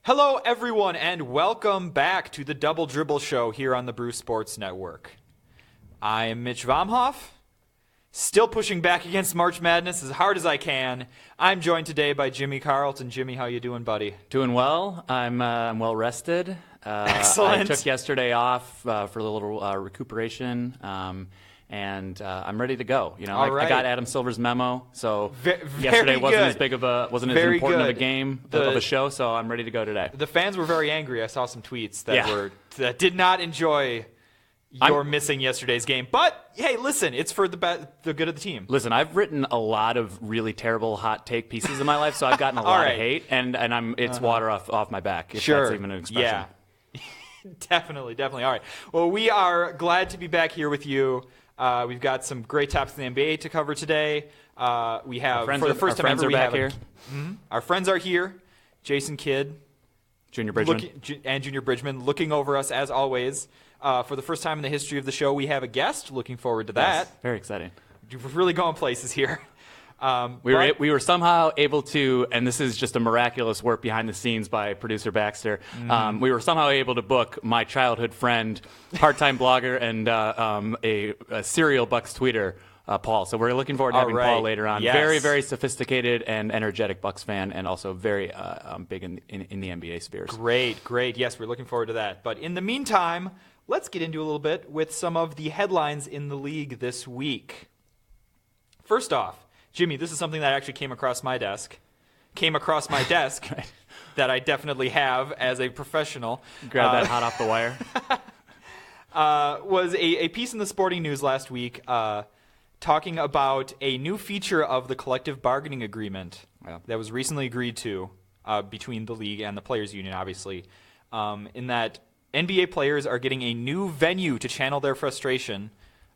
Hello, everyone, and welcome back to the Double Dribble Show here on the Brew Sports Network. I am Mitch Vomhoff, still pushing back against March Madness as hard as I can. I'm joined today by Jimmy Carlton. Jimmy, how you doing, buddy? Doing well. I'm well rested. Excellent. I took yesterday off for a little recuperation, and I'm ready to go. You know, I got Adam Silver's memo, so yesterday wasn't as important of a game of a show, so I'm ready to go today. The fans were very angry. I saw some tweets that did not enjoy your missing yesterday's game. But hey, listen, it's for the good of the team. Listen, I've written a lot of really terrible hot take pieces in my life, so I've gotten a lot of hate, and it's water off my back. If that's even an expression. Yeah. Definitely. All right. Well, we are glad to be back here with you. We've got some great topics in the NBA to cover today. We have, for the first time ever, we have here. Our friends are here. Jason Kidd, Junior Bridgman, and Junior Bridgman looking over us as always. For the first time in the history of the show, we have a guest. Looking forward to that. Yes, very exciting. We're really going places here. We were somehow able to, and this is just a miraculous work behind the scenes by producer Baxter. We were somehow able to book my childhood friend, part-time blogger, and a serial Bucks tweeter, Paul. So we're looking forward to having Paul later on. Yes. Very, very sophisticated and energetic Bucks fan, and also very big in the NBA spheres. Great. Yes, we're looking forward to that. But in the meantime, let's get into a little bit with some of the headlines in the league this week. First off, Jimmy, this is something that actually came across my desk that I definitely have as a professional. Grab that hot off the wire. Was a piece in the Sporting News last week talking about a new feature of the collective bargaining agreement that was recently agreed to between the league and the Players Union, obviously, in that NBA players are getting a new venue to channel their frustration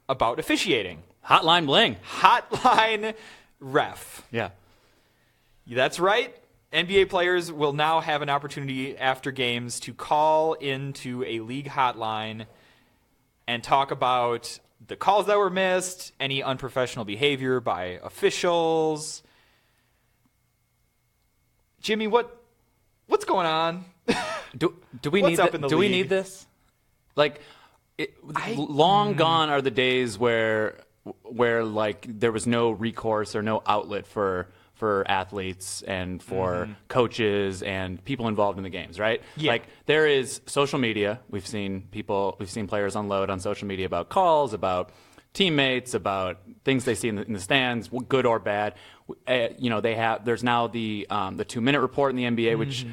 about officiating. Hotline bling. Hotline ref. Yeah. That's right. NBA players will now have an opportunity after games to call into a league hotline and talk about the calls that were missed, any unprofessional behavior by officials. Jimmy, what's going on? Do we need this? Like, long gone are the days where like there was no recourse or no outlet for athletes and for coaches and people involved in the games, right? Yeah. Like there is social media. We've seen players unload on social media about calls, about teammates, about things they see in the stands, good or bad. There's now the 2-minute report in the NBA, which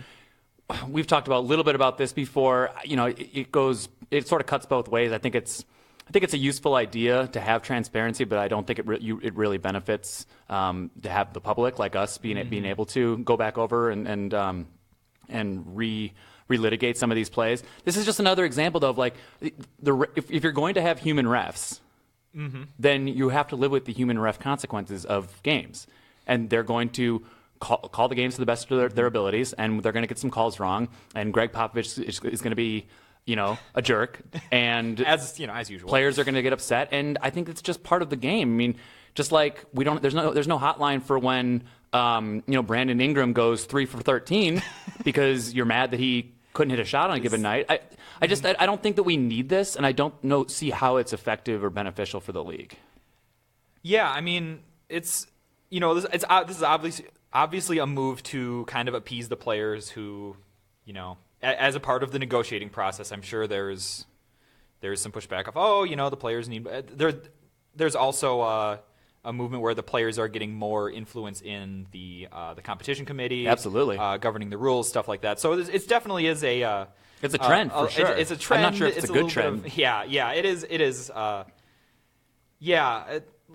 we've talked about a little bit about this before. It sort of cuts both ways. I think it's a useful idea to have transparency, but I don't think it really benefits to have the public like us being able to go back over and relitigate some of these plays. This is just another example, though, of like if you're going to have human refs, then you have to live with the human ref consequences of games, and they're going to call the games to the best of their abilities, and they're going to get some calls wrong, and Greg Popovich is going to be a jerk, and as usual, players are going to get upset, and I think it's just part of the game. I mean, just like there's no hotline for when Brandon Ingram goes 3 for 13 because you're mad that he couldn't hit a shot on a given night. I don't think that we need this, and I don't see how it's effective or beneficial for the league. Yeah, I mean, this is obviously a move to kind of appease the players who, as a part of the negotiating process. I'm sure there's some pushback of the players need. There's also a movement where the players are getting more influence in the competition committee, absolutely, governing the rules, stuff like that. So it definitely is a. It's a trend for sure. It's a trend. I'm not sure if it's a good trend. It is.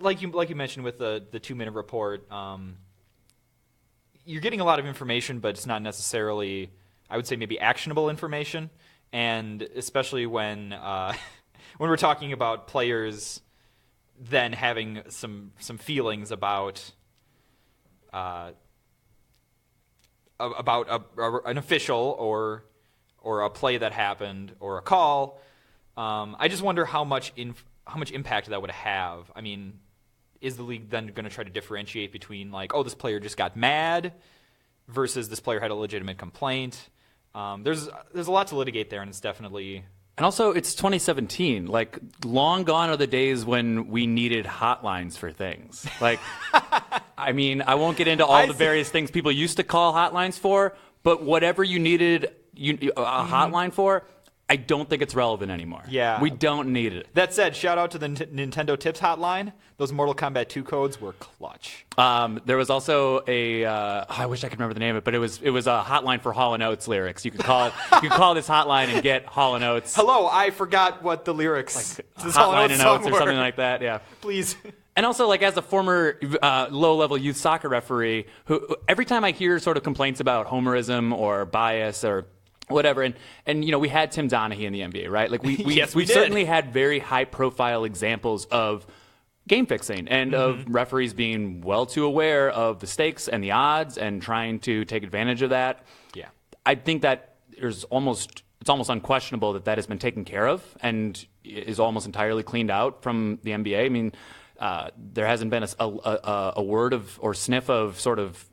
Like you mentioned with the 2-minute report, you're getting a lot of information, but it's not necessarily, I would say, maybe actionable information, and especially when we're talking about players then having some feelings about an official or a play that happened or a call. I just wonder how much impact that would have. I mean, is the league then going to try to differentiate between this player just got mad versus this player had a legitimate complaint? There's a lot to litigate there, and it's definitely. And also, it's 2017. Like, long gone are the days when we needed hotlines for things. Like, I mean, I won't get into all the various things people used to call hotlines for, but whatever you needed a hotline for, I don't think it's relevant anymore. Yeah. We don't need it. That said, shout out to the Nintendo Tips hotline. Those Mortal Kombat 2 codes were clutch. There was also I wish I could remember the name of it, but it was a hotline for Hall & Oates lyrics. You could call it. You could call this hotline and get Hall & Oates. Hello, I forgot what the lyrics to this Hotline and Oates song or something like that. Yeah. Please. And also, like, as a former low-level youth soccer referee, who every time I hear sort of complaints about homerism or bias or whatever, and you know, we had Tim Donaghy in the NBA, right? Like, Yes, we we did. certainly had very high-profile examples of game fixing and of referees being well too aware of the stakes and the odds and trying to take advantage of that. Yeah. I think that it's almost unquestionable that has been taken care of and is almost entirely cleaned out from the NBA. I mean, there hasn't been a word of or sniff of sort of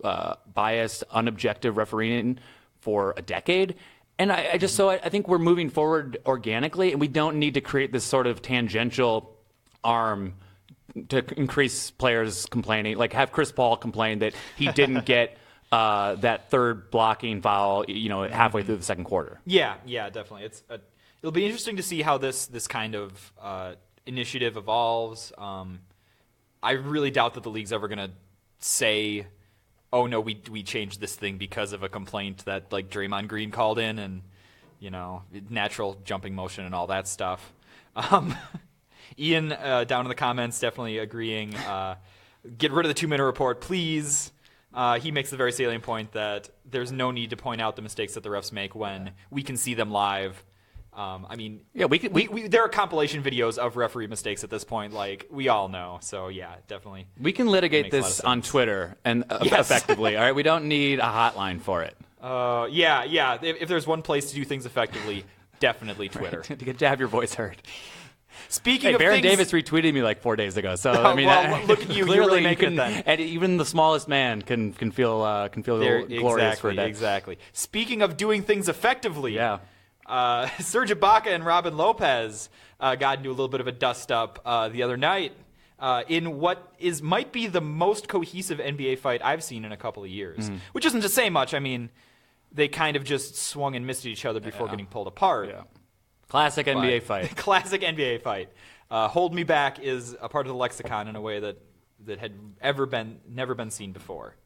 biased, unobjective refereeing for a decade. And I think we're moving forward organically, and we don't need to create this sort of tangential arm to increase players complaining. Like, have Chris Paul complain that he didn't get that third blocking foul, you know, halfway through the second quarter. Yeah, definitely. It'll be interesting to see how this kind of initiative evolves. I really doubt that the league's ever going to say, "Oh no, we changed this thing because of a complaint that like Draymond Green called in," and you know, natural jumping motion and all that stuff. Ian down in the comments definitely agreeing. Get rid of the 2-minute report, please. He makes the very salient point that there's no need to point out the mistakes that the refs make when we can see them live. I mean, yeah, there are compilation videos of referee mistakes at this point, like we all know. So yeah, definitely. We can litigate this on Twitter and effectively. All right, we don't need a hotline for it. Yeah. If there's one place to do things effectively, definitely Twitter. Right. To have your voice heard. Speaking of Baron things, Davis retweeted me like 4 days ago. So I mean, look at you. You're really making it then. And even the smallest man can feel glorious for a day. Exactly. Speaking of doing things effectively, yeah. Serge Ibaka and Robin Lopez got into a little bit of a dust up the other night in what might be the most cohesive NBA fight I've seen in a couple of years. Which isn't to say much. I mean, they kind of just swung and missed at each other before getting pulled apart. Yeah. Classic NBA fight. Classic NBA fight. Hold Me Back is a part of the lexicon in a way that had never been seen before.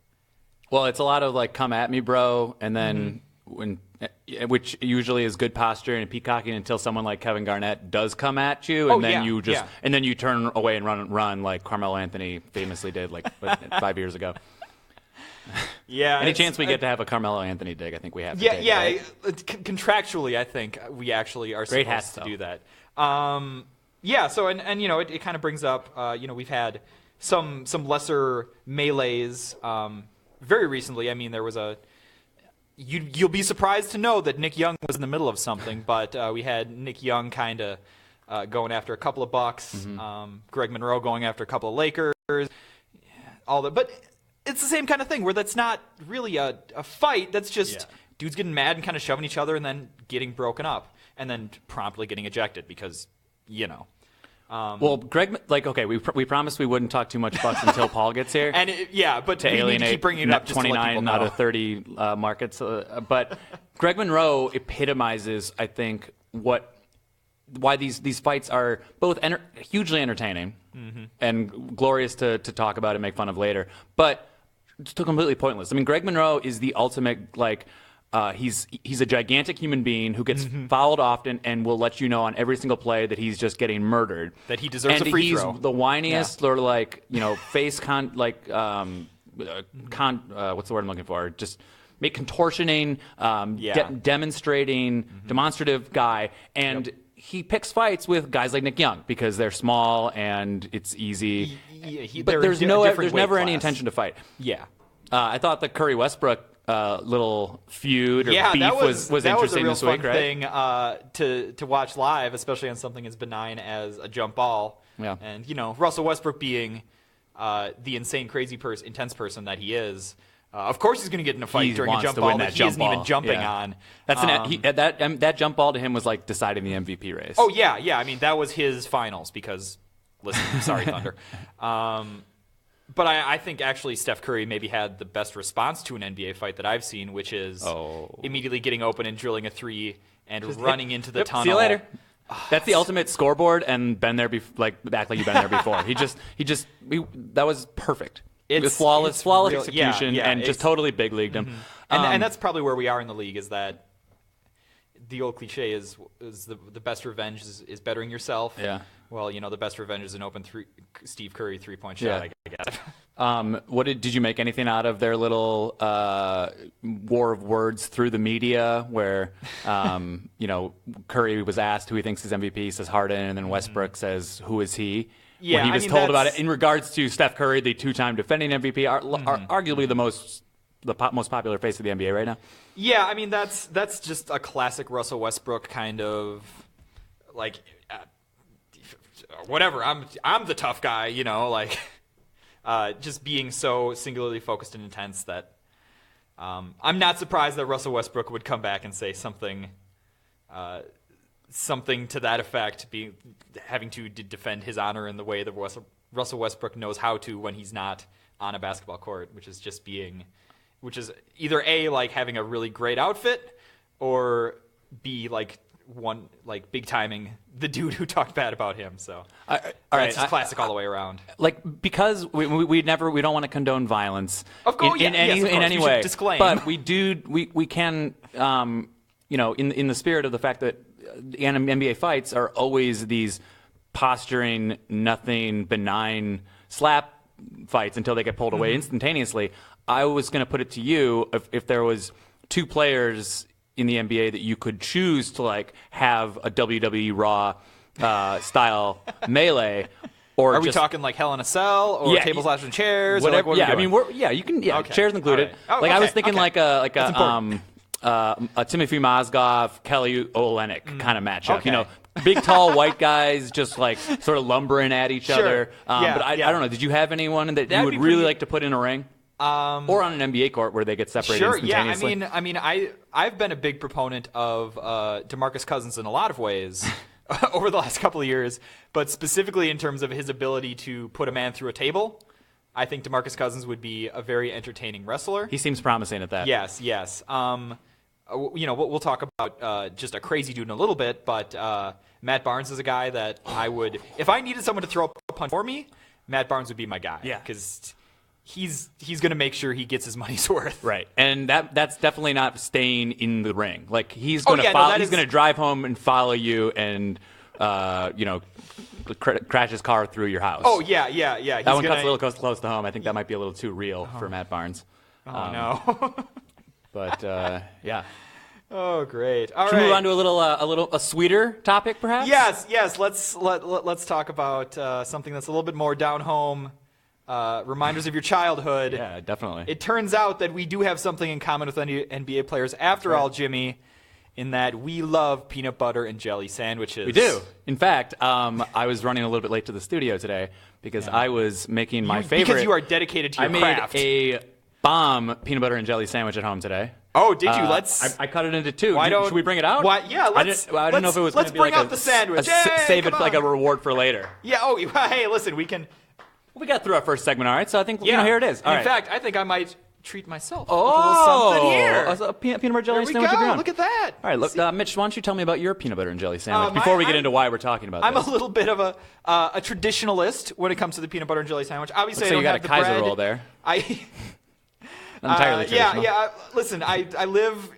Well, it's a lot of like, come at me, bro, and then which usually is good posture and peacocking until someone like Kevin Garnett does come at you, and and then you turn away and run like Carmelo Anthony famously did like 5 years ago. Yeah. Any chance we get to have a Carmelo Anthony dig? I think we have. To Yeah. Right? Contractually, I think we actually are supposed to do that. Yeah. So and you know, it kind of brings up you know, we've had some lesser melees very recently. I mean, there was you'll be surprised to know that Nick Young was in the middle of something, but we had Nick Young kind of going after a couple of Bucks, Greg Monroe going after a couple of Lakers, all that. But it's the same kind of thing where that's not really a fight. That's just dudes getting mad and kind of shoving each other and then getting broken up and then promptly getting ejected because, you know. Well, Greg, like, okay, we promised we wouldn't talk too much Bucks until Paul gets here. And but to we alienate need to keep bringing it up just 29 to let people know. out of 30 markets. But Greg Monroe epitomizes, I think, why these fights are both hugely entertaining and glorious to talk about and make fun of later, but still completely pointless. I mean, Greg Monroe is the ultimate, like, he's a gigantic human being who gets fouled often and will let you know on every single play that he's just getting murdered. That he deserves and a free throw. He's the whiniest, or like, you know, what's the word I'm looking for? Just make contortioning, demonstrating, demonstrative guy. And he picks fights with guys like Nick Young because they're small and it's easy. But there's never any intention to fight. Yeah. I thought the Curry Westbrook little feud or beef was interesting this week, right? That was a real fun thing to watch live, especially on something as benign as a jump ball. Yeah. And, you know, Russell Westbrook being the insane, crazy intense person that he is, Of course, he's going to get in a fight He during a wants jump to ball win that that he jump isn't even ball. jumping Yeah. on. That's that jump ball to him was like deciding the MVP race. Oh yeah. I mean, that was his finals because. Listen, sorry, Thunder. But I think actually Steph Curry maybe had the best response to an NBA fight that I've seen, which is immediately getting open and drilling a three and running into the tunnel. See you later. That's the ultimate scoreboard, and been there act like you've been there before. That was perfect. It's flawless execution, and just totally big leagued him. And that's probably where we are in the league. Is that the old cliche is the best revenge is bettering yourself. Yeah. Well, the best revenge is an open Steve Curry 3-point shot. I guess. Did you make anything out of their little war of words through the media, where Curry was asked who he thinks is MVP, he says Harden, and then Westbrook says who is he? Yeah, when he was told about it in regards to Steph Curry, the two-time defending MVP, arguably the most popular face of the NBA right now. Yeah, I mean that's just a classic Russell Westbrook kind of like. Whatever, I'm the tough guy, just being so singularly focused and intense that I'm not surprised that Russell Westbrook would come back and say something to that effect, having to defend his honor in the way that Russell Westbrook knows how to when he's not on a basketball court, which is either A, like having a really great outfit, or B, big timing the dude who talked bad about him. So it's just classic all the way around. Because we don't want to condone violence in any we way. Disclaim. But we can in the spirit of the fact that NBA fights are always these posturing, nothing, benign slap fights until they get pulled away instantaneously. I was going to put it to you, if there was two players in the NBA that you could choose to have a WWE Raw style melee, or are we talking like Hell in a Cell or tables, ladders, and chairs? Whatever. Or I mean, you can okay. chairs included. Right. I was thinking okay. a Timothy Mozgov, Kelly Olynyk kind of matchup. Okay. Big tall white guys just sort of lumbering at each other. But I don't know. Did you have anyone that you would really like to put in a ring? Or on an NBA court where they get separated instantaneously. Yeah. I mean, I've been a big proponent of DeMarcus Cousins in a lot of ways over the last couple of years, but specifically in terms of his ability to put a man through a table. I think DeMarcus Cousins would be a very entertaining wrestler. He seems promising at that. Yes. We'll talk about just a crazy dude in a little bit, but Matt Barnes is a guy that I would, if I needed someone to throw a punch for me, Matt Barnes would be my guy. Yeah. Because he's going to make sure he gets his money's worth. Right. And that's definitely not staying in the ring. He's going to follow, he's going to drive home and follow you and crash his car through your house. Oh, yeah. That one cuts a little close to home. I think that might be a little too real for Matt Barnes. No. But yeah. Oh, great. All Should right. we move on to a sweeter topic, perhaps? Yes. Let's talk about something that's a little bit more down home. Reminders of your childhood. Yeah, definitely. It turns out that we do have something in common with NBA players after all, Jimmy, in that we love peanut butter and jelly sandwiches. We do. In fact, I was running a little bit late to the studio today because I was making my favorite. Because you are dedicated to your craft. I made a bomb peanut butter and jelly sandwich at home today. Oh, did you? I cut it into two. Should we bring it out? Why, yeah, I didn't know if it was going to be bring out the sandwich. Save it like a reward for later. Yeah. Oh, hey, listen, we can. We got through our first segment, all right? So I think here it is. In fact, I think I might treat myself with a little something here. A peanut butter jelly there sandwich we of go. your own. Look at that. All right, look, Mitch, why don't you tell me about your peanut butter and jelly sandwich before we get into why we're talking about this? I'm a little bit of a traditionalist when it comes to the peanut butter and jelly sandwich. Obviously, I don't have the bread. So you got a Kaiser roll there. Entirely traditional. Yeah. Listen, I live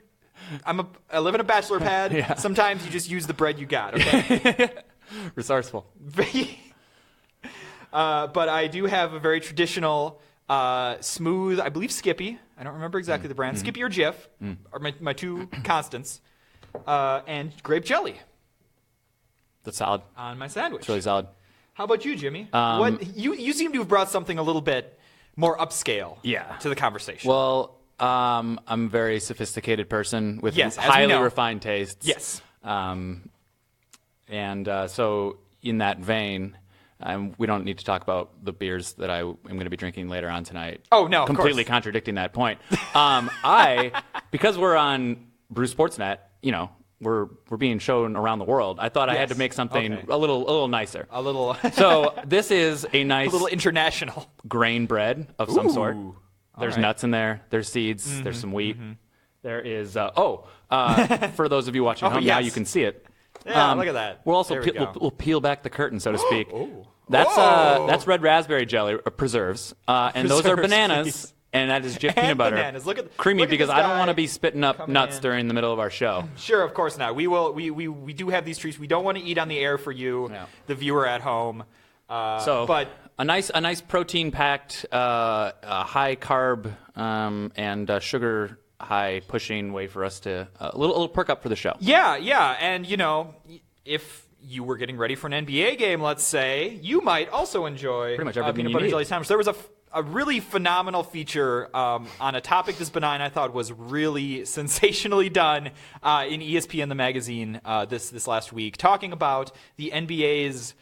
in a bachelor pad. Yeah. Sometimes you just use the bread you got. Okay. Resourceful. But I do have a very traditional, smooth, I believe Skippy. I don't remember exactly the brand. Skippy or Jif are my two constants. And grape jelly. That's solid. On my sandwich. It's really solid. How about you, Jimmy? You seem to have brought something a little bit more upscale to the conversation. Well, I'm a very sophisticated person with highly refined tastes. Yes. So in that vein, We don't need to talk about the beers that I am going to be drinking later on tonight. Oh, no, completely contradicting that point. Because we're on Brew Sportsnet, we're being shown around the world. I thought I had to make something a little nicer. A little. So this is a nice, a little international grain bread of some sort. There's right. nuts in there. There's seeds. There's some wheat. There is. For those of you watching at home, now you can see it. Yeah, look at that. We'll also we'll peel back the curtain, so to speak. Oh. That's red raspberry jelly preserves, and those are bananas. Please. And that is Jif peanut butter. Bananas. Creamy, because I don't want to be spitting up nuts during the middle of our show. Sure, of course not. We do have these treats. We don't want to eat on the air for you, the viewer at home. But a nice protein packed, high carb and sugar high pushing way for us to a little perk up for the show. Yeah, and if you were getting ready for an NBA game, let's say, you might also enjoy pretty much everything peanut butter jelly sandwich. There was a really phenomenal feature on a topic this benign I thought was really sensationally done in ESPN the magazine this last week, talking about the NBA's,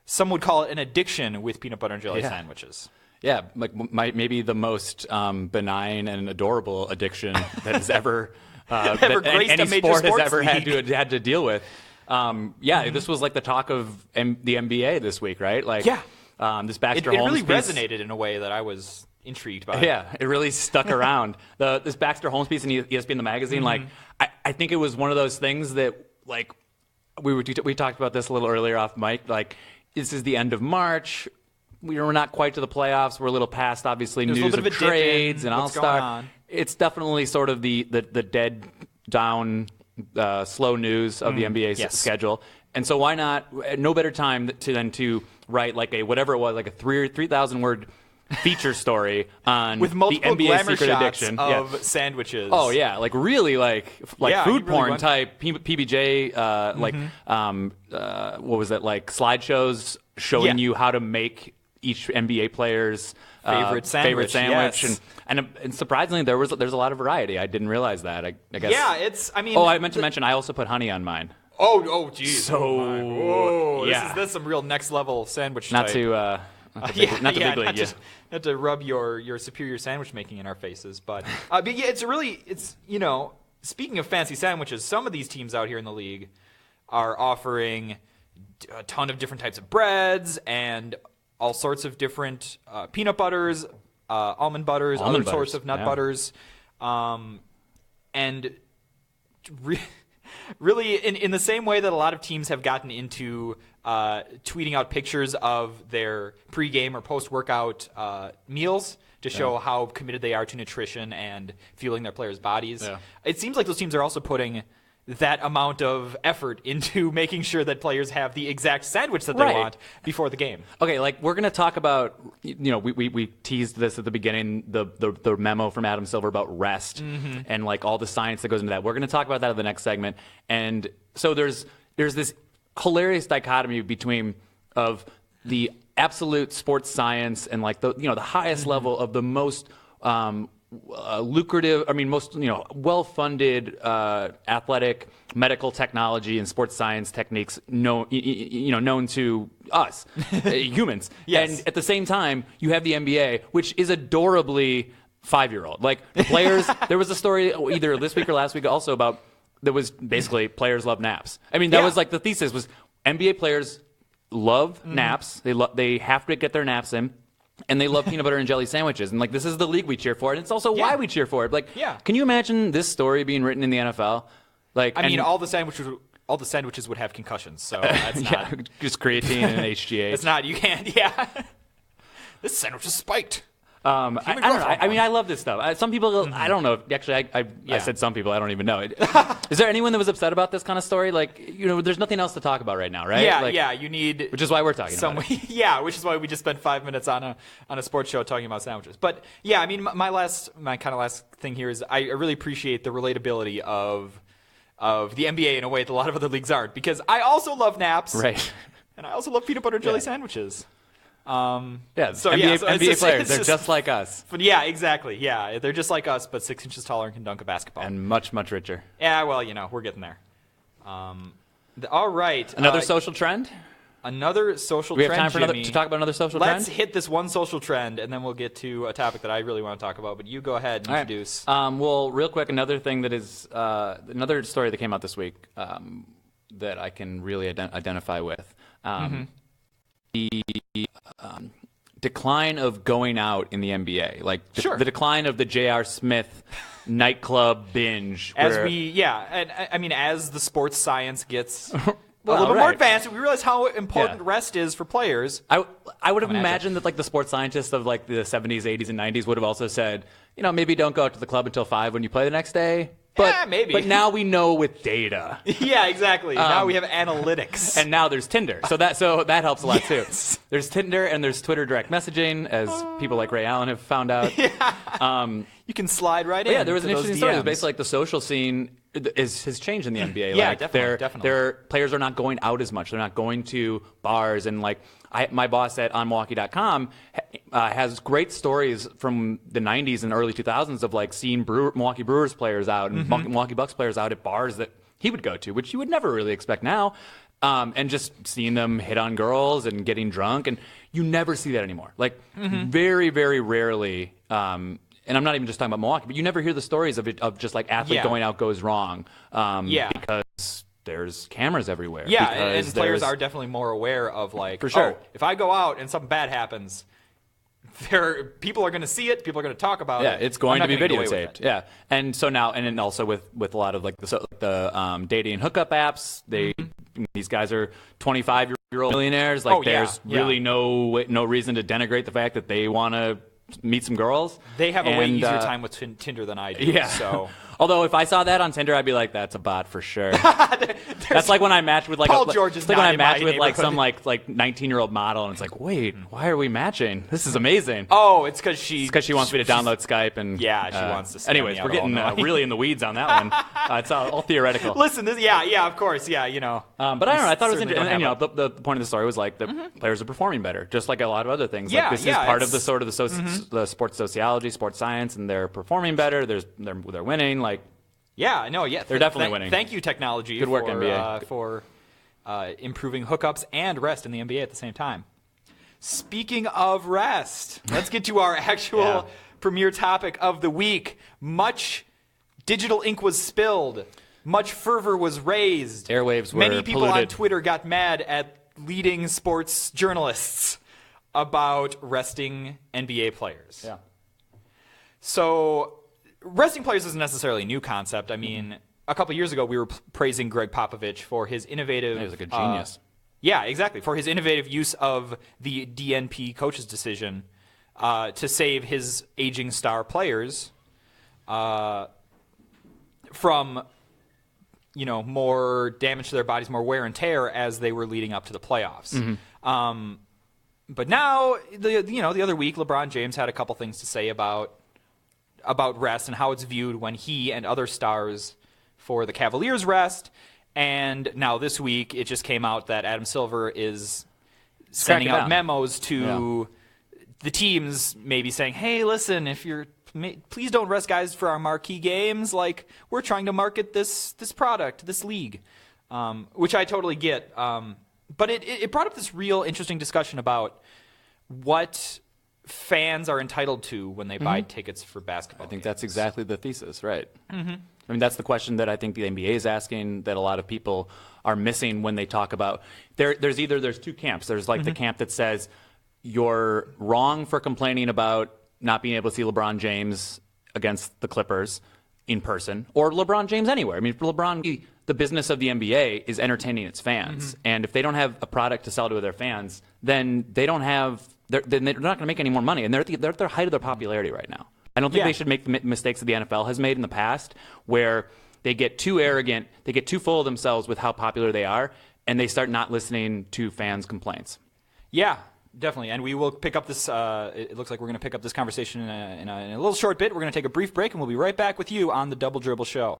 some would call it an addiction with peanut butter and jelly sandwiches. Yeah, like maybe the most benign and adorable addiction that has ever that any sport has ever had to deal with. This was like the talk of the NBA this week, right? This Baxter Holmes really piece resonated in a way that I was intrigued by. Yeah, it really stuck around. This Baxter Holmes piece in ESPN the magazine, I think it was one of those things that we talked about this a little earlier off mic. This is the end of March. We're not quite to the playoffs. We're a little past, obviously, news of trades and All-Star. It's definitely sort of the dead down, slow news of the NBA's schedule. And so why not? No better time than to write whatever it was, like a 3,000 word feature story on with multiple the NBA's secret addiction of sandwiches. Oh yeah, really food porn type PB&J. What was it, like slideshows showing you how to make each NBA player's favorite sandwich, and surprisingly there's a lot of variety. I didn't realize that. I guess. Yeah, I meant to mention I also put honey on mine. Oh, geez. So this is some real next level sandwich. Not to rub your superior sandwich making in our faces, but it's speaking of fancy sandwiches, some of these teams out here in the league are offering a ton of different types of breads and all sorts of different peanut butters, almond butters, other sorts of nut butters, and really in the same way that a lot of teams have gotten into tweeting out pictures of their pregame or post-workout meals to show how committed they are to nutrition and fueling their players' bodies. Yeah. It seems like those teams are also putting that amount of effort into making sure that players have the exact sandwich that they want before the game. Okay, we're going to talk about, we teased this at the beginning, the memo from Adam Silver about rest and all the science that goes into that. We're going to talk about that in the next segment. And so there's this hilarious dichotomy between of the absolute sports science and the highest level of the most lucrative, most well-funded athletic medical technology and sports science techniques known to us humans. Yes. And at the same time, you have the NBA, which is adorably 5-year-old. The players. There was a story either this week or last week also about that was basically players love naps. That was the thesis was NBA players love naps. They have to get their naps in. And they love peanut butter and jelly sandwiches. And this is the league we cheer for. And it's also why we cheer for it. Can you imagine this story being written in the NFL? All the sandwiches would have concussions. So that's not just creatine and HGH. It's not. You can't. Yeah. This sandwich is spiked. I don't know. I love this stuff. Some people, I don't know. Actually, I said some people. I don't even know. Is there anyone that was upset about this kind of story? There's nothing else to talk about right now, right? Yeah, you need... Which is why we're talking about it. Yeah, which is why we just spent 5 minutes on a sports show talking about sandwiches. But, yeah, my kind of last thing here is I really appreciate the relatability of the NBA in a way that a lot of other leagues aren't. Because I also love naps. Right. And I also love peanut butter and jelly sandwiches. NBA players, they're just like us. Yeah, exactly. Yeah, they're just like us, but 6 inches taller and can dunk a basketball. And much, much richer. Yeah, well, we're getting there. All right. Another social trend? Another social Do we trend, have time Jimmy. to talk about another social Let's trend? hit this one social trend, and then we'll get to a topic that I really want to talk about. But you go ahead and introduce. Well, real quick, another thing that is another story that came out this week that I can really identify with. The decline of going out in the NBA, like the decline of the J.R. Smith nightclub binge. And I mean, as the sports science gets a little bit more advanced, we realize how important rest is for players. I would have imagined that like the sports scientists of like the 70s, 80s, and 90s would have also said, maybe don't go out to the club until 5 when you play the next day. But, maybe. But now we know with data. Yeah, exactly. Now we have analytics. And now there's Tinder. So that helps a lot too. There's Tinder and there's Twitter direct messaging, as people like Ray Allen have found out. You can slide right in. Yeah, there was an interesting story. It was DMs. basically like the social scene has changed in the NBA. Yeah, like definitely. Their players are not going out as much. They're not going to bars. And like my boss at onmilwaukee.com has great stories from the 90s and early 2000s of like seeing Milwaukee Brewers players out and Milwaukee Bucks players out at bars that he would go to, which you would never really expect now. And just seeing them hit on girls and getting drunk. And you never see that anymore. Like very, very rarely. And I'm not even just talking about Milwaukee, but you never hear the stories of just like athlete going out goes wrong. Because there's cameras everywhere. Yeah, and players are definitely more aware of like, for sure. If I go out and something bad happens, people are going to see it. People are going to talk about it. Yeah, it's going to be gonna get away with videotaped. it. Yeah, and so now, and then also with a lot of like the dating and hookup apps, these guys are 25-year-old millionaires. Like, there's really no reason to denigrate the fact that they want to meet some girls. They have a way easier time with Tinder than I do. Yeah. So. Although if I saw that on Tinder, I'd be like, "That's a bot for sure." That's like when I match with like Paul George is like not when I in match my with like neighborhood. some like 19-year-old model, and it's like, wait, why are we matching? This is amazing. Oh, it's because she wants me to download Skype and she wants to. Anyways, we're getting really in the weeds on that one. It's all theoretical. Listen, of course, But I don't know. I thought it was interesting. And, the point of the story was like the players are performing better, just like a lot of other things. Yeah, like this is part of the sort of the sports sociology, sports science, and they're performing better. They're winning. Like. Yeah, they're definitely winning. Thank you, technology. Good work, NBA. For improving hookups and rest in the NBA at the same time. Speaking of rest, let's get to our actual premier topic of the week. Much digital ink was spilled. Much fervor was raised. Airwaves were Many people polluted. on Twitter got mad at leading sports journalists about resting NBA players. Yeah. So resting players isn't necessarily a new concept. I mean, a couple years ago, we were praising Greg Popovich for his innovative... He was like a genius. Yeah, exactly. For his innovative use of the DNP coach's decision to save his aging star players from, more damage to their bodies, more wear and tear as they were leading up to the playoffs. But now, the other week, LeBron James had a couple things to say about rest and how it's viewed when he and other stars for the Cavaliers rest. And now this week, it just came out that Adam Silver is sending out memos to the teams, maybe saying, "Hey, listen, please don't rest guys for our marquee games. Like, we're trying to market this product, this league," which I totally get. But it brought up this real interesting discussion about what fans are entitled to when they buy tickets for basketball. I think that's exactly the thesis, right? I mean, that's the question that I think the NBA is asking, that a lot of people are missing when they talk about. There's two camps. There's like the camp that says you're wrong for complaining about not being able to see LeBron James against the Clippers in person, or LeBron James anywhere. I mean, for LeBron, the business of the NBA is entertaining its fans, and if they don't have a product to sell to their fans, then they don't have. Then they're not going to make any more money, and they're at the height of their popularity right now. I don't think they should make the mistakes that the NFL has made in the past, where they get too arrogant, they get too full of themselves with how popular they are, and they start not listening to fans' complaints. Yeah, definitely. And we will pick up this. It looks like we're going to pick up this conversation in a little short bit. We're going to take a brief break, and we'll be right back with you on the Double Dribble Show.